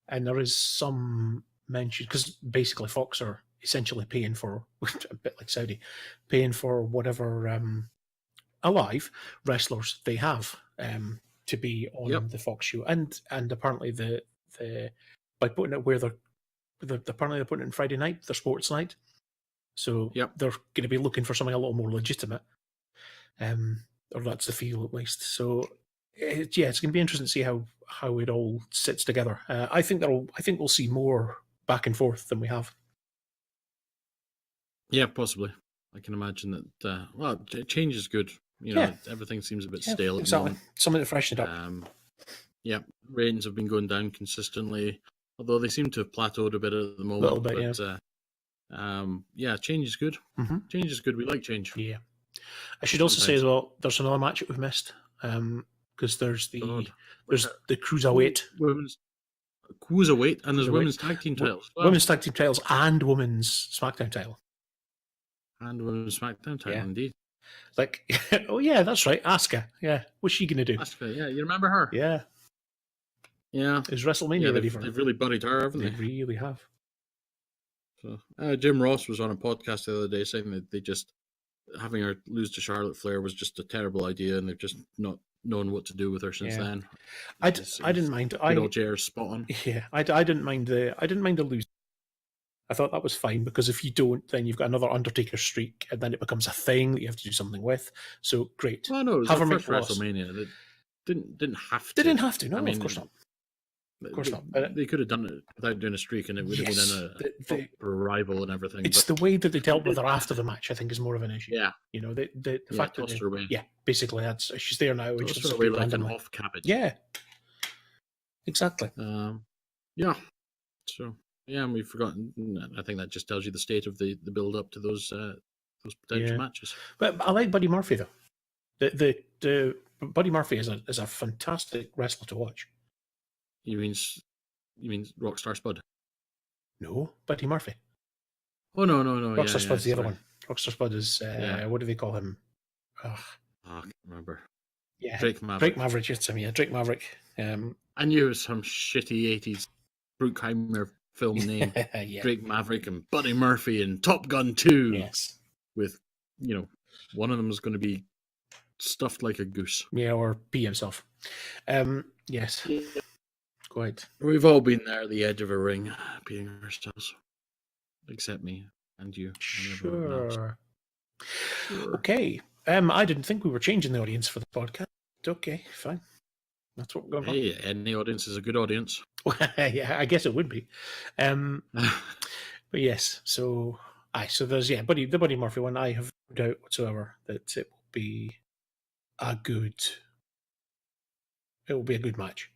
there is some mention, because basically Fox are essentially paying for, a bit like Saudi, paying for whatever alive wrestlers they have to be on the Fox show, and apparently the by putting it where they're apparently putting it in Friday night, their sports night, so they're going to be looking for something a little more legitimate, or that's the feel at least. So it's going to be interesting to see how it all sits together. I think we'll see more back and forth than we have. Yeah, possibly. I can imagine that. Change is good. Everything seems a bit stale at the moment. Something to freshen it up. Ratings have been going down consistently, although they seem to have plateaued a bit at the moment. A little bit, change is good. Mm-hmm. Change is good. We like change. Yeah. I should also say as well, there's another match that we've missed, because there's the cruiserweight. Women's cruiserweight, and there's women's tag team titles. Women's tag team titles and women's SmackDown title. And women's SmackDown title, indeed. Like, oh yeah, that's right, Asuka. Yeah, what's she gonna do? Asuka, yeah, you remember her? Yeah. Is WrestleMania ready for her? They've really buried her, haven't they? They really have. So, Jim Ross was on a podcast the other day saying that they just having her lose to Charlotte Flair was just a terrible idea, and they've just not known what to do with her since then. I didn't mind. JR's spot on. Yeah, I didn't mind the lose. I thought that was fine, because if you don't, then you've got another Undertaker streak, and then it becomes a thing that you have to do something with. So great. Well, no, it was the first WrestleMania. They didn't have to. They didn't have to. No, of course not. Of course not. They could have done it without doing a streak, and it would have been a rival and everything. It's the way that they dealt with her after the match, I think, is more of an issue. Yeah. The fact that her away. Yeah, basically she's there now. Tossed her away like an off cabbage. Yeah. Exactly. Yeah. So. Yeah, and we've forgotten. I think that just tells you the state of the build up to those potential matches. But I like Buddy Murphy though. The Buddy Murphy is a fantastic wrestler to watch. You mean You mean Rockstar Spud? No, Buddy Murphy. Oh no, Rockstar Spud's the other sorry. one. Rockstar Spud is what do they call him? I can't remember. Yeah, Drake Maverick. Drake Maverick. It's him. Yeah, Drake Maverick. I knew it was some shitty 80s Bruckheimer film name. Yeah. Drake Maverick and Buddy Murphy and Top Gun 2. Yes. With, one of them is going to be stuffed like a goose. Yeah, or pee himself. Yes. Yeah. Quite. We've all been there at the edge of a ring, peeing ourselves. Except me and you. Sure. Okay. I didn't think we were changing the audience for the podcast. Okay, fine. That's what we're going for. Hey, any audience is a good audience. Yeah, I guess it would be. But yes, so there's the Buddy Murphy one. I have no doubt whatsoever that it will be a good match.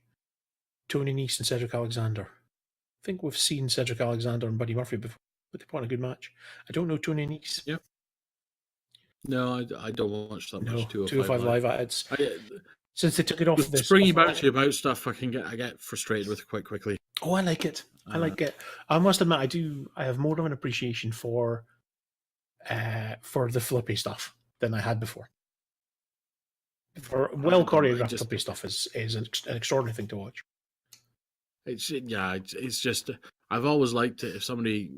Tony Nese and Cedric Alexander. I think we've seen Cedric Alexander and Buddy Murphy before, but they put on a good match. I don't know Tony Nese. Yep. No, I don't watch that much. 205 Live. Since they took it off the this springy bouncy about stuff, I get frustrated with quite quickly. Oh, I like it. I like it. I must admit, I have more of an appreciation for the flippy stuff than I had before. For well choreographed flippy stuff is an extraordinary thing to watch. It's just I've always liked it if somebody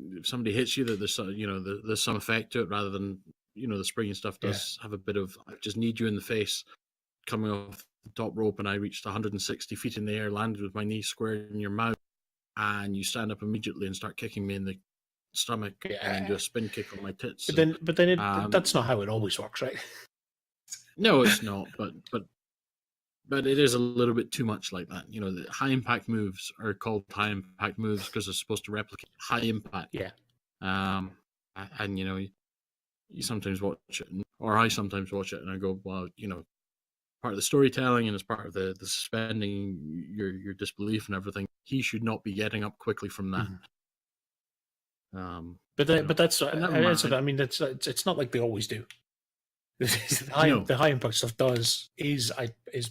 hits you that there's some effect to it rather than the springy stuff does have a bit of I just need you in the face coming off the top rope and I reached 160 feet in the air, landed with my knee square in your mouth, and you stand up immediately and start kicking me in the stomach and do a spin kick on my tits. But then that's not how it always works, right? No, it's not. But it is a little bit too much like that. The high impact moves are called high impact moves because they're supposed to replicate high impact. Yeah. And you sometimes watch it, or I sometimes watch it, and I go, well, part of the storytelling and as part of the suspending your disbelief and everything, he should not be getting up quickly from that. But that's I mean it's not like they always do. The high impact stuff is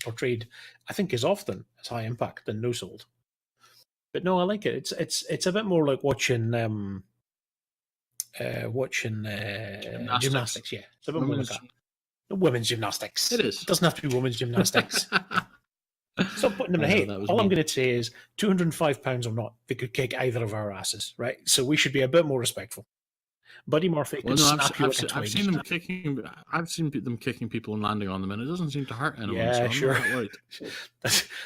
portrayed, I think, as often as high impact than no sold. But no, I like it. It's a bit more like watching gymnastics. Yeah, it's a bit more like that. Women's gymnastics. It is. It doesn't have to be women's gymnastics. Stop putting them ahead. All I'm going to say is 205 pounds or not, they could kick either of our asses, right? So we should be a bit more respectful. Buddy Murphy can snap you like a twig. I've seen them kicking. I've seen them kicking people and landing on them, and it doesn't seem to hurt anyone. Yeah, so I'm sure. not worried.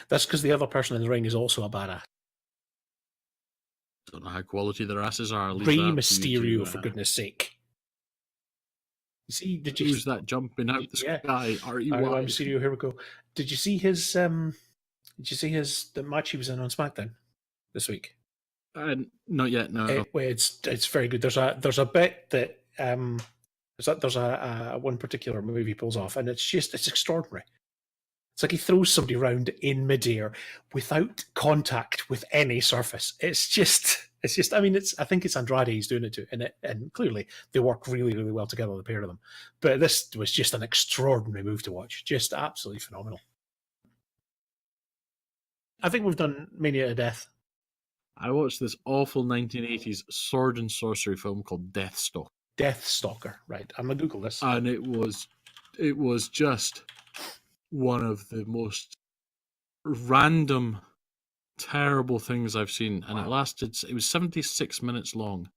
That's because the other person in the ring is also a badass. Don't know how quality their asses are. Rey Mysterio, for goodness sake. You see, who's that jumping out the sky? Rey Mysterio. Here we go. Did you see his? The match he was in on SmackDown this week? Not yet. No. It's very good. There's a bit that there's a one particular move he pulls off, and it's extraordinary. It's like he throws somebody around in midair without contact with any surface. It's just. I mean, I think it's Andrade he's doing it to, and clearly they work really, really well together, the pair of them. But this was just an extraordinary move to watch. Just absolutely phenomenal. I think we've done Mania to death. I watched this awful 1980s sword and sorcery film called Deathstalker. Deathstalker, right? I'm gonna Google this. And it was just one of the most random, terrible things I've seen. And it was 76 minutes long,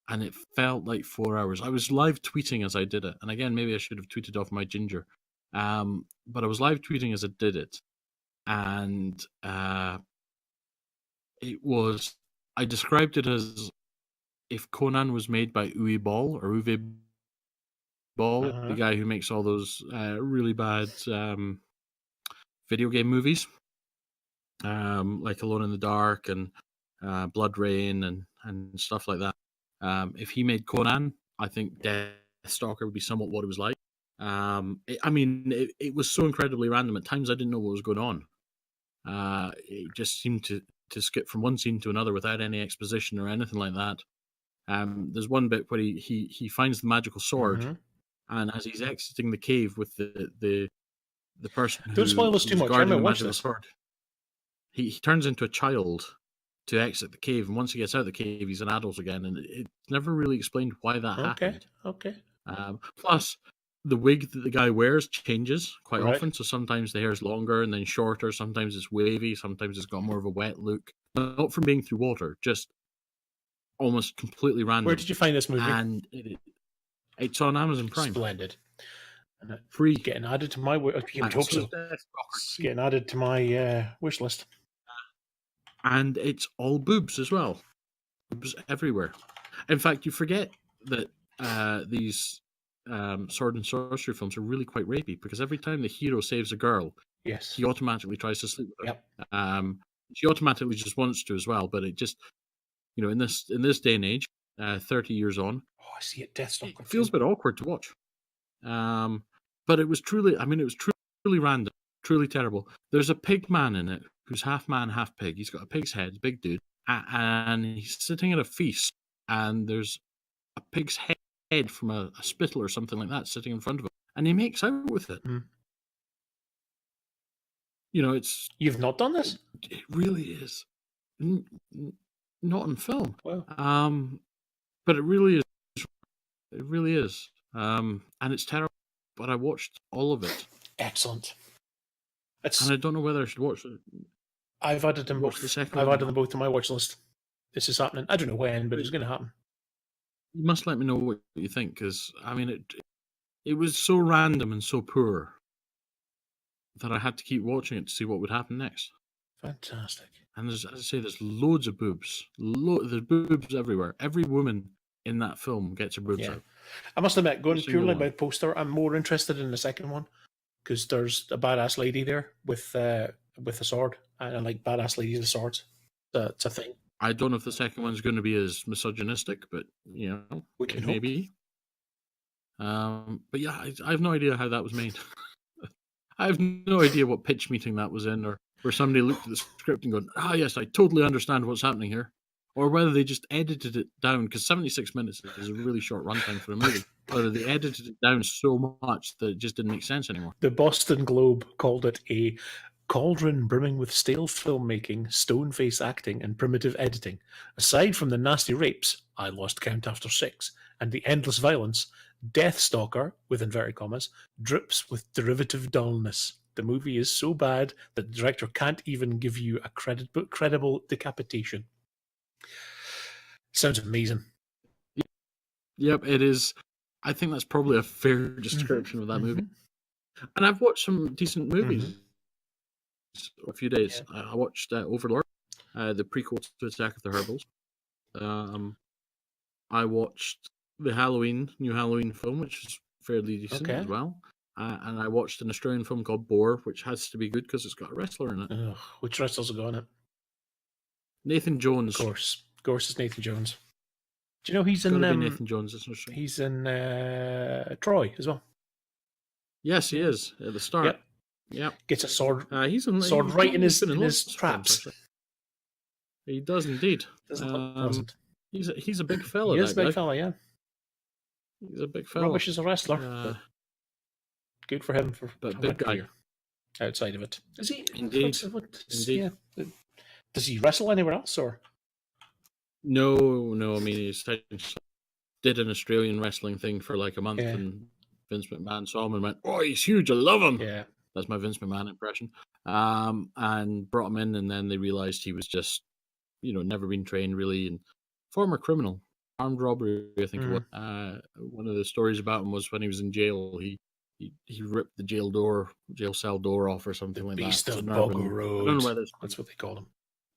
and it felt like 4 hours. I was live tweeting as I did it. And again, maybe I should have tweeted off my ginger. But I was live tweeting as I did it. And I described it as if Conan was made by Uwe Ball, the guy who makes all those really bad video game movies, like Alone in the Dark and Blood Rain and stuff like that. If he made Conan, I think Deathstalker would be somewhat what it was like. It was so incredibly random. At times I didn't know what was going on. It just seemed to skip from one scene to another without any exposition or anything like that. There's one bit where he finds the magical sword, and as he's exiting the cave with the person don't spoil us too much. I might watch this. Sword, he turns into a child, to exit the cave, and once he gets out of the cave, he's an adult again, and it's never really explained why that happened. Okay. Plus, the wig that the guy wears changes quite Right. often, so sometimes the hair's longer and then shorter, sometimes it's wavy, sometimes it's got more of a wet look. Not from being through water, just almost completely random. Where did you find this movie? And it's on Amazon Prime. Splendid. And Free. Getting added to my getting added to my wish list. And it's all boobs as well. Boobs everywhere. In fact, you forget that these sword and sorcery films are really quite rapey, because every time the hero saves a girl, yes, he automatically tries to sleep with her. Yep. She automatically just wants to as well, but it just, in this day and age, 30 years on, I see it. Deathstalker. It feels a bit awkward to watch. But it was truly random, truly terrible. There's a pig man in it who's half man, half pig. He's got a pig's head, big dude, and he's sitting at a feast, and there's a pig's head from a spittle or something like that sitting in front of him, and he makes out with it. It's... You've not done this? It really is. Not in film. Wow. But it really is. It really is. And it's terrible, but I watched all of it. Excellent. And I don't know whether I should watch it. I've added them both. I've added them both to my watch list. This is happening. I don't know when, but it's going to happen. You must let me know what you think, because it was so random and so poor that I had to keep watching it to see what would happen next. Fantastic. And as I say, there's loads of boobs. There's boobs everywhere. Every woman in that film gets her boobs out. I must admit, going purely by poster, I'm more interested in the second one, because there's a badass lady there with a sword, and I like badass ladies with swords. It's a thing. I don't know if the second one's going to be as misogynistic, but we can maybe. But yeah, I have no idea how that was made. I have no idea what pitch meeting that was in, or where somebody looked at the script and going, yes, I totally understand what's happening here. Or whether they just edited it down, because 76 minutes is a really short runtime for a movie. Whether they edited it down so much that it just didn't make sense anymore. The Boston Globe called it a cauldron brimming with stale filmmaking, stone-faced acting, and primitive editing. Aside from the nasty rapes, I lost count after 6, and the endless violence, Deathstalker, with inverted commas, drips with derivative dullness. The movie is so bad that the director can't even give you a credible decapitation. Sounds amazing. Yep, it is. I think that's probably a fair description of that movie. And I've watched some decent movies a few days. Yeah. I watched Overlord, the prequel to Attack of the Herbals. I watched the new Halloween film, which is fairly decent as well. And I watched an Australian film called Boar, which has to be good because it's got a wrestler in it. Which wrestlers have got in it? Nathan Jones. Of course, it's Nathan Jones. Do you know he's in Nathan Jones? He's in Troy as well. Yes, he is at the start. Yep. Gets a sword. He's right in his traps. He does indeed. He's a big fella. He is a big fella, yeah. He's a big fella. Rubbish as a wrestler. But good for him but big guy. Outside of it, is he? Indeed. Yeah. Does he wrestle anywhere else, or? No. I mean, he did an Australian wrestling thing for like a month, and Vince McMahon saw him and went, "Oh, he's huge! I love him." Yeah, that's my Vince McMahon impression. And brought him in, and then they realized he was just, never been trained really, and former criminal, armed robbery. I think it was. One of the stories about him was when he was in jail, he ripped the jail cell door off or something like that. Beast of Boggle Road. I don't know whether that's what they called him.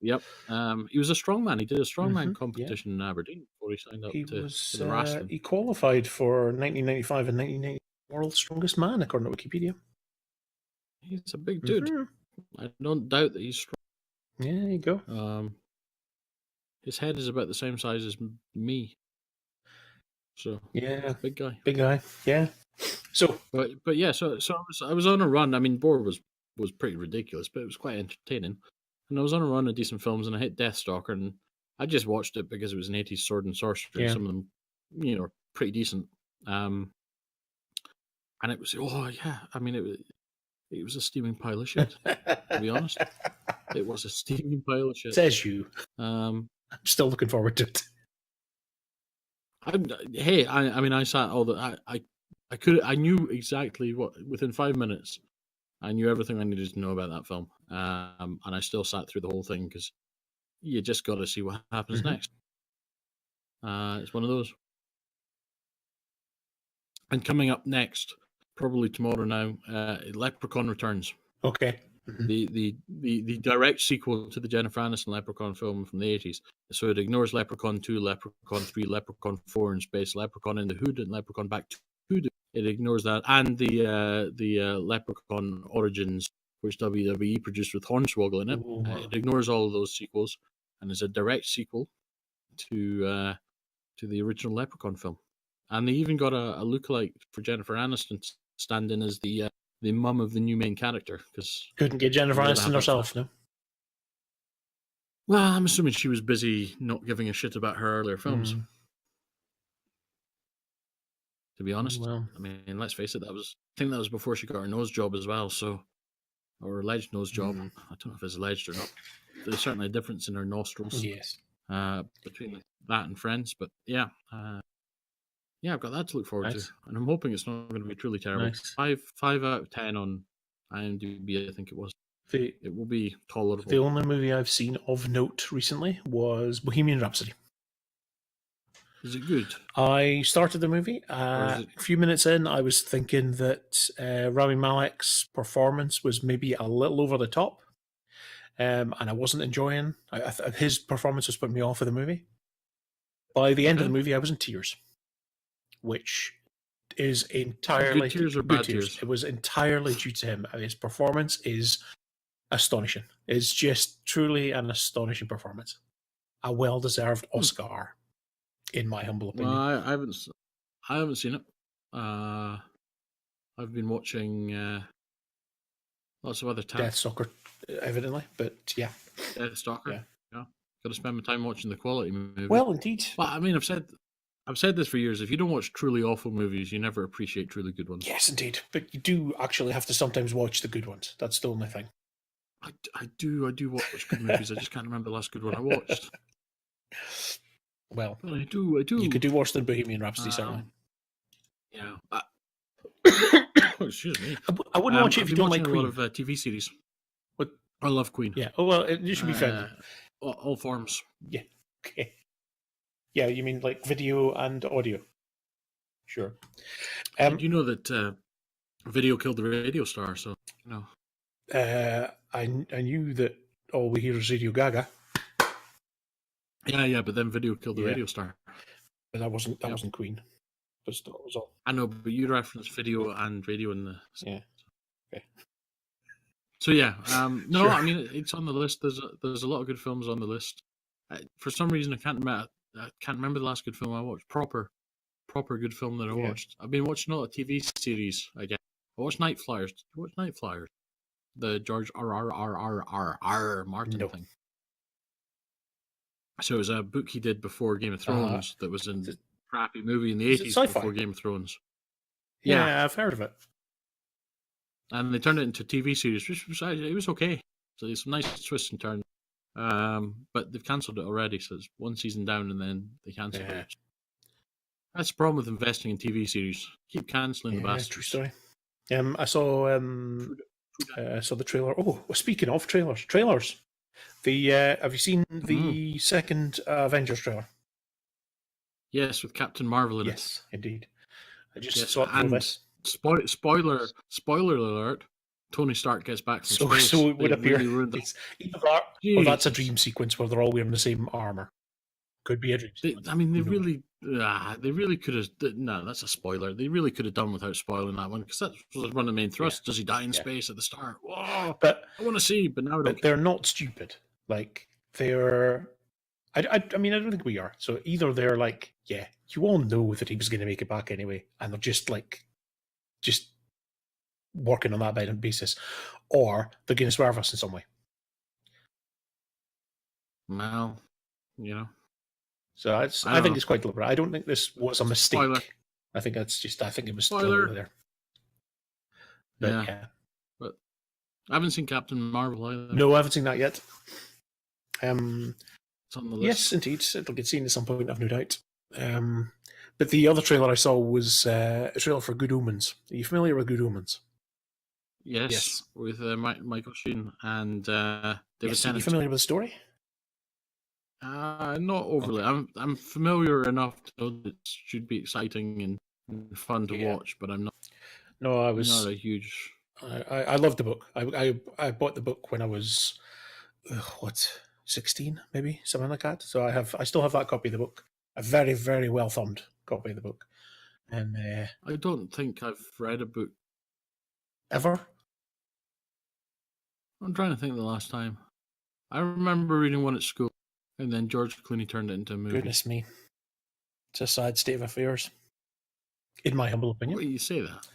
Yep. He was a strongman. He did a strongman competition in Aberdeen before he signed up to the wrestling. He qualified for 1995 and 1990 World's Strongest Man, according to Wikipedia. He's a big dude. I don't doubt that he's strong. Yeah, there you go. His head is about the same size as me. So yeah, big guy. Big guy. Yeah. So, but yeah. So I was on a run. I mean, Boar was pretty ridiculous, but it was quite entertaining. And I was on a run of decent films, and I hit Deathstalker, and I just watched it because it was an 80s sword and sorcery. Yeah. Some of them, are pretty decent. And it was, I mean, it was a steaming pile of shit, to be honest. It was a steaming pile of shit. Says you. Um, I'm still looking forward to it. I mean, I sat all the. I knew exactly what within 5 minutes. I knew everything I needed to know about that film, and I still sat through the whole thing because you just got to see what happens next. It's one of those. And coming up next, probably tomorrow now, Leprechaun Returns. Okay. The direct sequel to the Jennifer Aniston Leprechaun film from the 80s. So it ignores Leprechaun 2, Leprechaun 3, Leprechaun 4 in space, Leprechaun in the Hood, and Leprechaun Back to Hood. It ignores that, and the Leprechaun Origins, which WWE produced with Hornswoggle in it. It ignores all of those sequels, and is a direct sequel to the original Leprechaun film. And they even got a lookalike for Jennifer Aniston to stand in as the mum of the new main character. Because couldn't get Jennifer Aniston herself, no? Well, I'm assuming she was busy not giving a shit about her earlier films. To be honest, I mean, let's face it, I think that was before she got her nose job as well. So, or alleged nose job. I don't know if it's alleged or not. There's certainly a difference in her nostrils. Yes. Between that and Friends, but yeah. I've got that to look forward to, and I'm hoping it's not going to be truly terrible. Nice. 5 out of 10 on IMDb, I think it was. It will be tolerable. The only movie I've seen of note recently was Bohemian Rhapsody. Is it good? I started the movie. A few minutes in, I was thinking that Rami Malek's performance was maybe a little over the top, and I wasn't enjoying. His performance was putting me off of the movie. By the end of the movie, I was in tears. Which is entirely good tears or bad tears? It was entirely due to him. His performance is astonishing. It's just truly an astonishing performance. A well-deserved Oscar, in my humble opinion. Well, I haven't seen it. I've been watching lots of other Deathstalker, evidently, but yeah. Deathstalker. Yeah. Got to spend my time watching the quality movie. Well, indeed. Well, I mean, I've said this for years. If you don't watch truly awful movies, you never appreciate truly good ones. Yes, indeed. But you do actually have to sometimes watch the good ones. That's the only thing. I do watch good movies. I just can't remember the last good one I watched. Well, I do. You could do worse than Bohemian Rhapsody, certainly. Yeah. Excuse me. I wouldn't watch it if you don't like Queen. I've been watching a lot of TV series. What? I love Queen. Yeah. Oh, well, you should be friendly. All forms. Yeah. Okay. Yeah, you mean like video and audio? Sure. You know that video killed the radio star, so you know. I knew that all we hear is Radio Gaga. Yeah, but then video killed the radio star. But that wasn't Queen. But still, it was all. I know, but you referenced video and radio in the. Yeah. Okay. So yeah, no, Sure. I mean it's on the list. There's a lot of good films on the list. For some reason, I can't remember the last good film I watched. Proper good film that I watched. I've been watching a lot of TV series again. I watched Night Flyers. Did you watch Night Flyers? The George R. Martin thing. So it was a book he did before Game of Thrones that was in a crappy movie in the 80s before Game of Thrones. Yeah, I've heard of it. And they turned it into a TV series, which was okay. So there's some nice twists and turns. But they've cancelled it already, so it's one season down and then they cancelled it. That's the problem with investing in TV series. Keep cancelling the bastards. True story. I saw the trailer. Oh, speaking of trailers. Have you seen the second Avengers trailer? Yes, with Captain Marvel in it. Yes, indeed. I just saw it for this. Spoiler alert. Tony Stark gets back from space. So it would appear. Well, that's a dream sequence where they're all wearing the same armor. Could be a dream sequence. They really could have. No, that's a spoiler. They really could have done without spoiling that one because that was one of the main thrusts. Does he die in space at the start? Whoa! But I want to see. But now, they're not stupid. Like they're. I mean, I don't think we are. So either they're like, yeah, you all know that he was going to make it back anyway, and they're just working on that basis, or they're going to swerve us in some way. Well, you know. So I think it's quite deliberate. I don't think this was a mistake. Spoiler. I think it was spoiler there. But, I haven't seen Captain Marvel either. No, I haven't seen that yet. It's on the list. Yes, indeed. It'll get seen at some point, I've no doubt. But the other trailer I saw was a trailer for Good Omens. Are you familiar with Good Omens? Yes. With Michael Sheen and David Yes, are you Tennant. familiar with the story? Not overly. I'm familiar enough to know that it should be exciting and fun to watch, but I'm not. No, I was not a huge. I loved the book. I bought the book when I was 16, maybe something like that. So I still have that copy of the book, a very, very well thumbed copy of the book. And I don't think I've read a book ever. I'm trying to think the last time. I remember reading one at school, and then George Clooney turned it into a movie. Goodness me, it's a sad state of affairs, in my humble opinion. Well, you say that.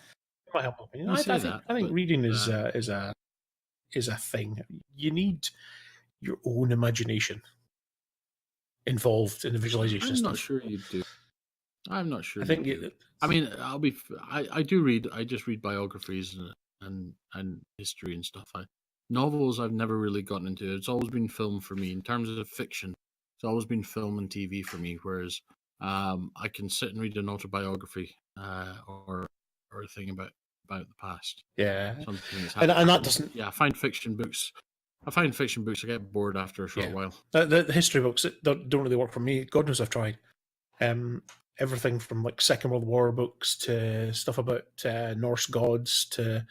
In my humble opinion, You say I that, think but, reading is a thing. You need your own imagination involved in the visualization. I'm stuff. not sure you do. I'm not sure. I think. I mean, I do read. I just read biographies and history and stuff. Novels I've never really gotten into. It's always been film for me. In terms of fiction, it's always been film and TV for me. Whereas I can sit and read an autobiography or a thing about the past. Yeah, and that doesn't. Yeah, I find fiction books. I get bored after a short while. The history books don't really work for me. God knows I've tried. Everything from like Second World War books to stuff about Norse gods to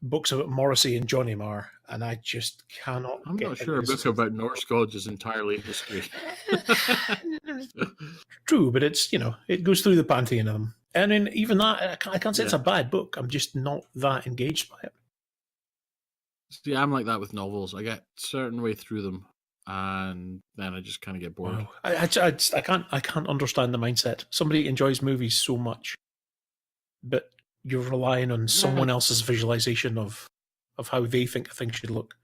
books about Morrissey and Johnny Marr, and I just cannot. I'm not sure a book about Norse gods is entirely history. True, but it's it goes through the pantheon of them, and then even that I can't say it's a bad book. I'm just not that engaged by it. See, I'm like that with novels. I get a certain way through them, and then I just kind of get bored. Wow. I can't understand the mindset. Somebody enjoys movies so much, but you're relying on someone else's visualization of how they think a thing should look,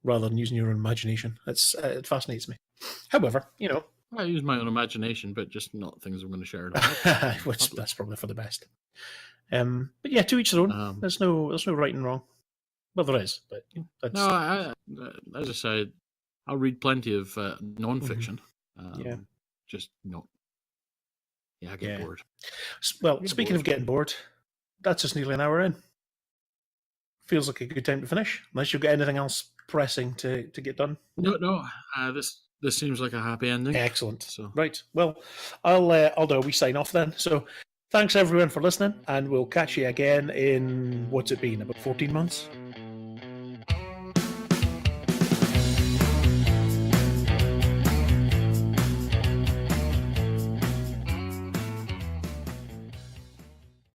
rather than using your own imagination. It fascinates me. However, I use my own imagination, but just not things I'm going to share. Which that's probably for the best. But yeah, to each their own. There's no right and wrong. Well, there is, but that's... No. As I said, I'll read plenty of non-fiction. Just not. Yeah, I get bored. Well, speaking of getting bored, that's just nearly an hour in. Feels like a good time to finish, unless you've got anything else pressing to get done. No. This seems like a happy ending. Excellent. So. Right. Well, I'll do a wee sign off then. So, thanks everyone for listening, and we'll catch you again in what's it been, about 14 months.